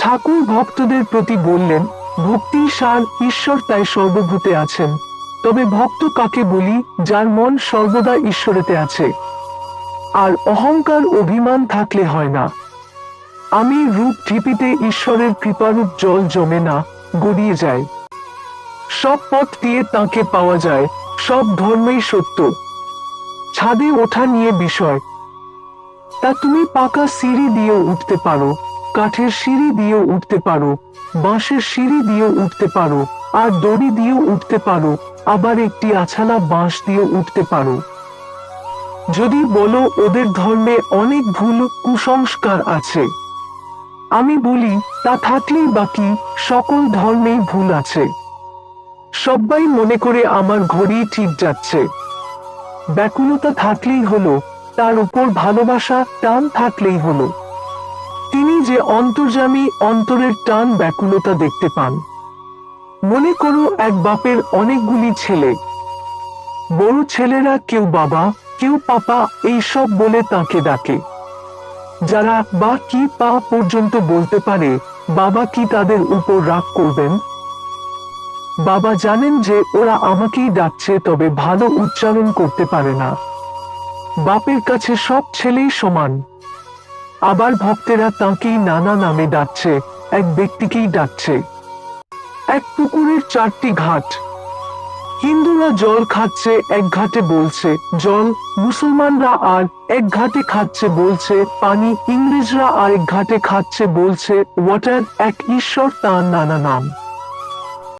ঠাকুর ভক্তদের প্রতি বললেন, ভক্তির সার ঈশ্বর তাই সর্বভূতে আছেন। তবে ভক্ত কাকে বলি? যার মন সর্বদা ঈশ্বরেতে আছে। আর অহংকার অভিমান থাকলে হয় না। আমি রূপ ঢিপিতে ঈশ্বরের কৃপারূপ জল জমে না, গড়িয়ে যায়। সব পথ দিয়ে তাকে পাওয়া যায়, সব ধর্মেই সত্য। ছাদে ওঠা নিয়ে বিষয়। তা তুমি পাকা সিঁড়ি দিয়েও উঠতে পারো, কাঠের সিঁড়ি দিয়েও উঠতে পারো, বাঁশের সিঁড়ি দিয়েও উঠতে পারো, আর দড়ি দিয়েও উঠতে পারো, আবার একটি আছালা বাঁশ দিয়েও উঠতে পারো। যদি বলো ওদের ধর্মে অনেক ভুল কুসংস্কার আছে, আমি বলি তা থাকলেই বাকি সকল ধর্মেই ভুল আছে। সবাই মনে করে আমার ঘড়ি ঠিক যাচ্ছে। ব্যাকুলতা থাকলেই হলো, তার উপর ভালোবাসা টান থাকলেই হলো। তিনি যে অন্তর্যামী, অন্তরের টান ব্যাকুলতা দেখতে পান। মনে করো এক বাপের অনেকগুলি ছেলে। বড় ছেলেরা কেউ বাবা, কেউ পাপা এইসব বলে তাকে ডাকে। যারা বা কি পা পর্যন্ত বলতে পারে, বাবা কি তাদের উপর রাগ করবেন? বাবা জানেন যে ওরা আমাকেই ডাকছে, তবে ভালো উচ্চারণ করতে পারে না। বাপের কাছে সব ছেলেই সমান। আবার ভক্তেরা তাঁকেই নানা নামে ডাকছে, এক ব্যক্তিকেই ডাকছে। এক পুকুরের 4টি ঘাট। হিন্দুরা জল খাচ্ছে, এক ঘাটে বলছে জল। মুসলমানরা আর এক ঘাটে খাচ্ছে, বলছে পানি। ইংরেজরা আরেক ঘাটে খাচ্ছে, বলছে ওয়াটার। এক ঈশ্বর, তাঁর নানা নাম।